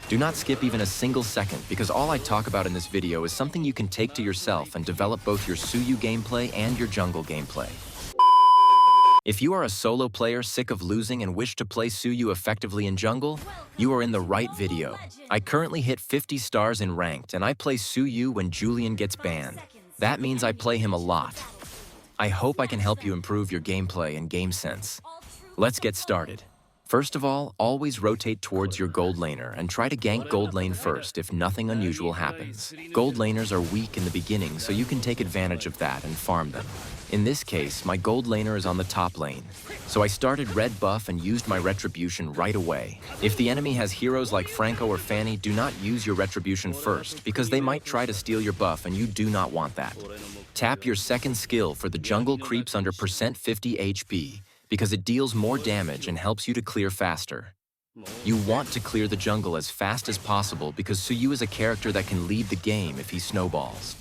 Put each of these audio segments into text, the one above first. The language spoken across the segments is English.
Do not skip even a single second because all I talk about in this video is something you can take to yourself and develop both your Suyou gameplay and your jungle gameplay. If you are a solo player sick of losing and wish to play Suyou effectively in jungle, you are in the right video. I currently hit 50 stars in ranked and I play Suyou when Julian gets banned. That means I play him a lot. I hope I can help you improve your gameplay and game sense. Let's get started. First of all, always rotate towards your gold laner and try to gank gold lane first if nothing unusual happens. Gold laners are weak in the beginning, so you can take advantage of that and farm them. In this case, my gold laner is on the top lane, so I started red buff and used my retribution right away. If the enemy has heroes like Franco or Fanny, do not use your retribution first because they might try to steal your buff and you do not want that. Tap your second skill for the jungle creeps under %50 HP. Because it deals more damage and helps you to clear faster. You want to clear the jungle as fast as possible because Suyou is a character that can lead the game if he snowballs.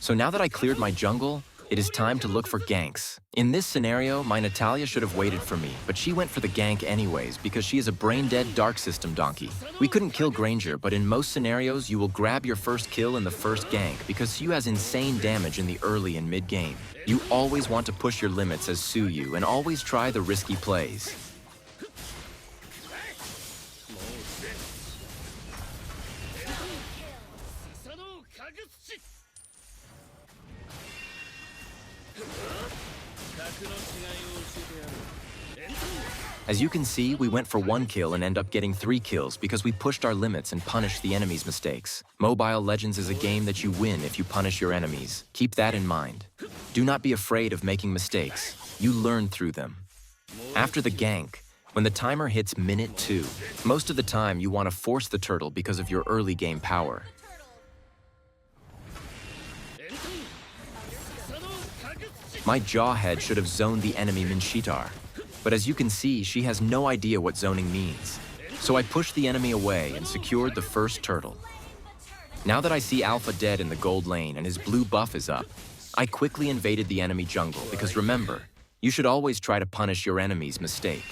So now that I cleared my jungle, it is time to look for ganks. In this scenario, my Natalia should have waited for me, but she went for the gank anyways because she is a brain-dead dark system donkey. We couldn't kill Granger, but in most scenarios, you will grab your first kill in the first gank because Suyou has insane damage in the early and mid-game. You always want to push your limits as Suyou and always try the risky plays. As you can see, we went for 1 kill and end up getting 3 kills because we pushed our limits and punished the enemy's mistakes. Mobile Legends is a game that you win if you punish your enemies. Keep that in mind. Do not be afraid of making mistakes. You learn through them. After the gank, when the timer hits minute 2, most of the time you want to force the turtle because of your early game power. My Jawhead should have zoned the enemy Minshitar. But as you can see, she has no idea what zoning means. So I pushed the enemy away and secured the first turtle. Now that I see Alpha dead in the gold lane and his blue buff is up, I quickly invaded the enemy jungle because remember, you should always try to punish your enemy's mistake.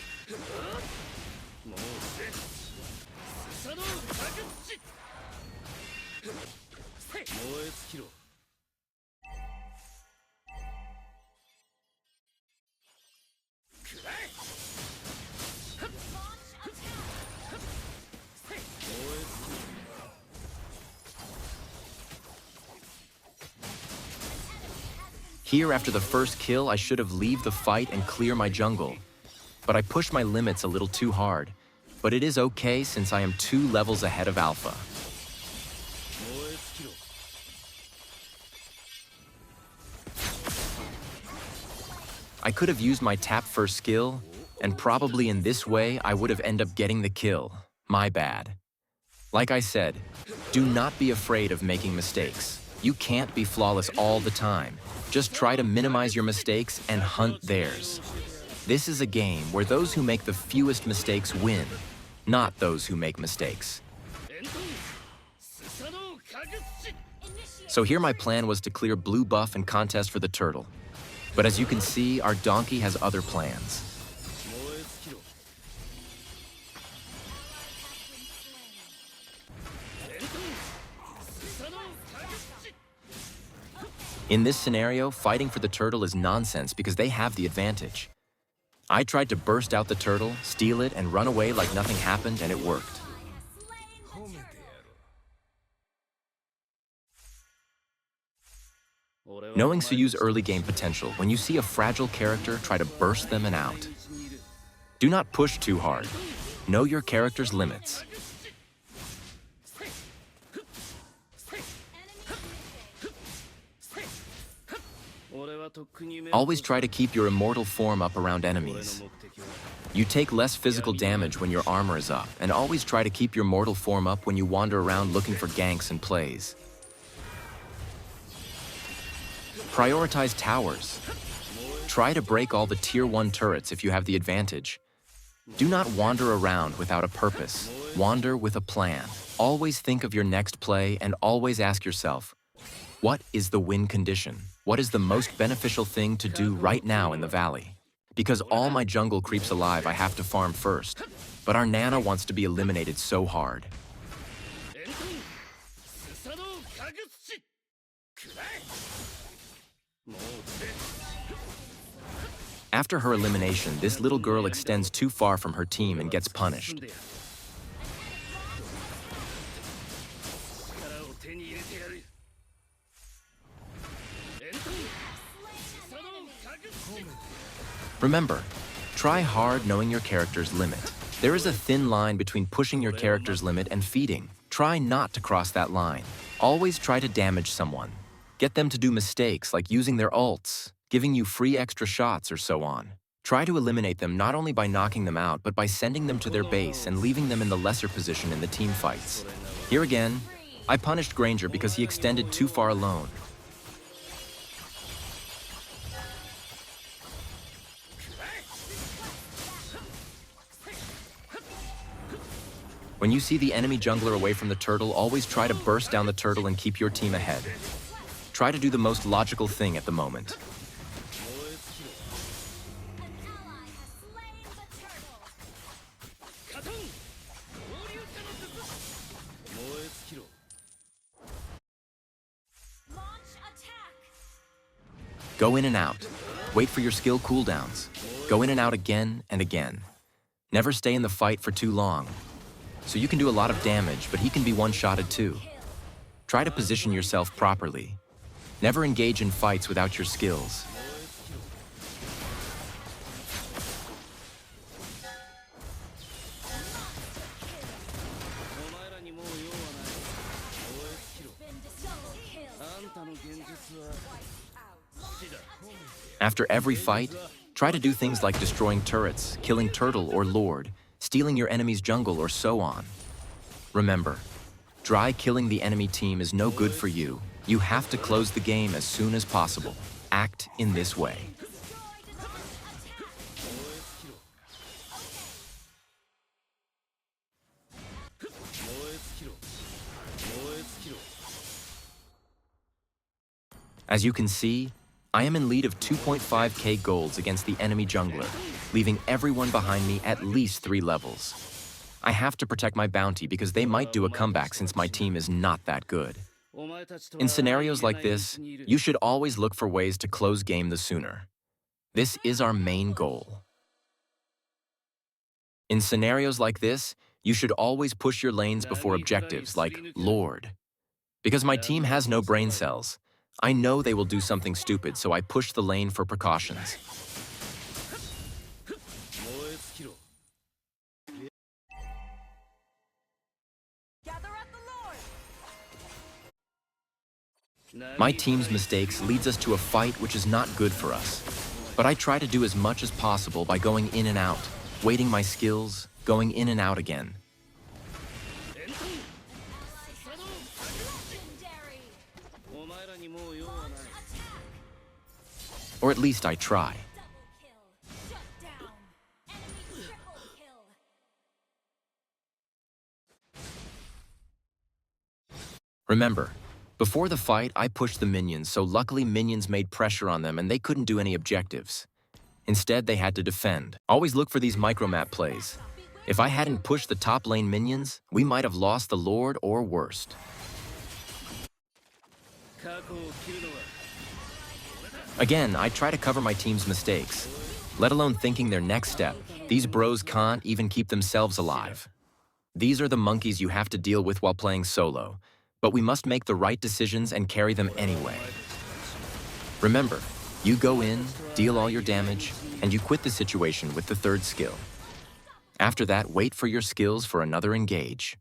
Here, after the first kill, I should have leave the fight and clear my jungle. But I pushed my limits a little too hard. But it is okay since I am 2 levels ahead of Alpha. I could have used my tap first skill, and probably in this way I would have ended up getting the kill. My bad. Like I said, do not be afraid of making mistakes. You can't be flawless all the time. Just try to minimize your mistakes and hunt theirs. This is a game where those who make the fewest mistakes win, not those who make mistakes. So here my plan was to clear blue buff and contest for the turtle. But as you can see, our donkey has other plans. In this scenario, fighting for the turtle is nonsense because they have the advantage. I tried to burst out the turtle, steal it, and run away like nothing happened, and it worked. Knowing Suyou's early game potential, when you see a fragile character, try to burst them and out. Do not push too hard. Know your character's limits. Always try to keep your immortal form up around enemies. You take less physical damage when your armor is up, and always try to keep your mortal form up when you wander around looking for ganks and plays. Prioritize towers. Try to break all the tier 1 turrets if you have the advantage. Do not wander around without a purpose. Wander with a plan. Always think of your next play and always ask yourself, what is the win condition? What is the most beneficial thing to do right now in the valley? Because all my jungle creeps alive, I have to farm first. But our Nana wants to be eliminated so hard. After her elimination, this little girl extends too far from her team and gets punished. Remember, try hard knowing your character's limit. There is a thin line between pushing your character's limit and feeding. Try not to cross that line. Always try to damage someone. Get them to do mistakes like using their ults, giving you free extra shots, or so on. Try to eliminate them not only by knocking them out, but by sending them to their base and leaving them in the lesser position in the team fights. Here again, I punished Granger because he extended too far alone. When you see the enemy jungler away from the turtle, always try to burst down the turtle and keep your team ahead. Try to do the most logical thing at the moment. Go in and out. Wait for your skill cooldowns. Go in and out again and again. Never stay in the fight for too long. So you can do a lot of damage, but he can be one-shotted too. Try to position yourself properly. Never engage in fights without your skills. After every fight, try to do things like destroying turrets, killing turtle or lord, stealing your enemy's jungle, or so on. Remember, dry killing the enemy team is no good for you. You have to close the game as soon as possible. Act in this way. As you can see, I am in lead of 2.5k golds against the enemy jungler, leaving everyone behind me at least 3 levels. I have to protect my bounty because they might do a comeback since my team is not that good. In scenarios like this, you should always look for ways to close game the sooner. This is our main goal. In scenarios like this, you should always push your lanes before objectives like Lord. Because my team has no brain cells, I know they will do something stupid, so I push the lane for precautions. My team's mistakes leads us to a fight which is not good for us. But I try to do as much as possible by going in and out, waiting my skills, going in and out again. Or at least I try. Remember, before the fight, I pushed the minions, so luckily minions made pressure on them and they couldn't do any objectives. Instead, they had to defend. Always look for these micromap plays. If I hadn't pushed the top lane minions, we might have lost the Lord or worst. Again, I try to cover my team's mistakes, let alone thinking their next step. These bros can't even keep themselves alive. These are the monkeys you have to deal with while playing solo, but we must make the right decisions and carry them anyway. Remember, you go in, deal all your damage, and you quit the situation with the 3rd skill. After that, wait for your skills for another engage.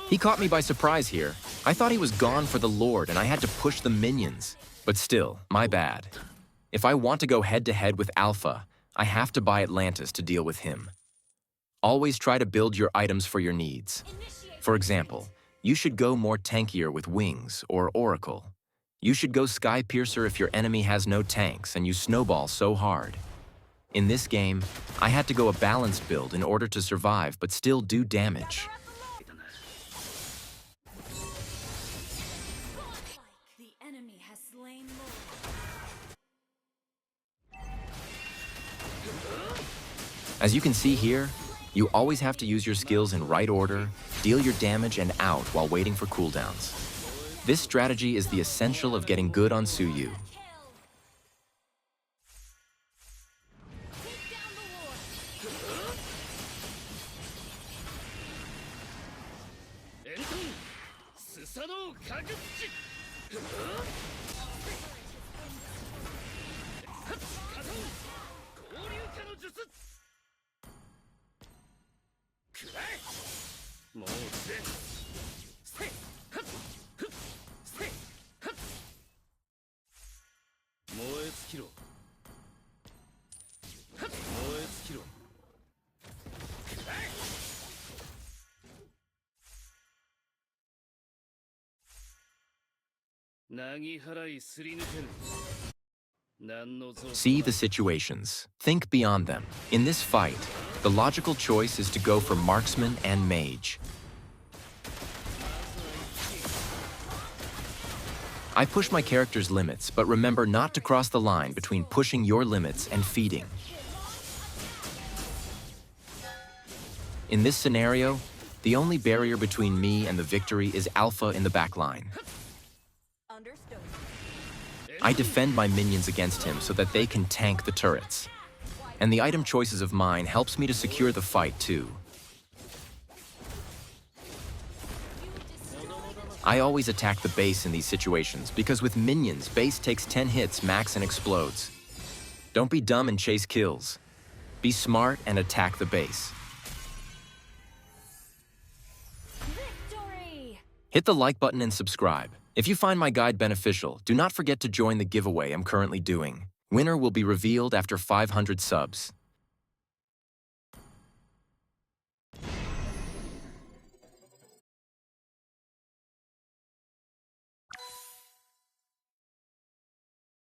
He caught me by surprise here. I thought he was gone for the Lord and I had to push the minions. But still, my bad. If I want to go head-to-head with Alpha, I have to buy Atlantis to deal with him. Always try to build your items for your needs. For example, you should go more tankier with Wings or Oracle. You should go Sky Piercer if your enemy has no tanks and you snowball so hard. In this game, I had to go a balanced build in order to survive but still do damage. enemy has slain Lord. As you can see here, you always have to use your skills in right order, deal your damage and out while waiting for cooldowns. This strategy is the essential of getting good on Suyou. See the situations. Think beyond them. In this fight, the logical choice is to go for marksman and mage. I push my character's limits, but remember not to cross the line between pushing your limits and feeding. In this scenario, the only barrier between me and the victory is Alpha in the backline. I defend my minions against him so that they can tank the turrets. And the item choices of mine helps me to secure the fight too. I always attack the base in these situations because with minions, base takes 10 hits max and explodes. Don't be dumb and chase kills. Be smart and attack the base. Victory! Hit the like button and subscribe. If you find my guide beneficial, do not forget to join the giveaway I'm currently doing. Winner will be revealed after 500 subs.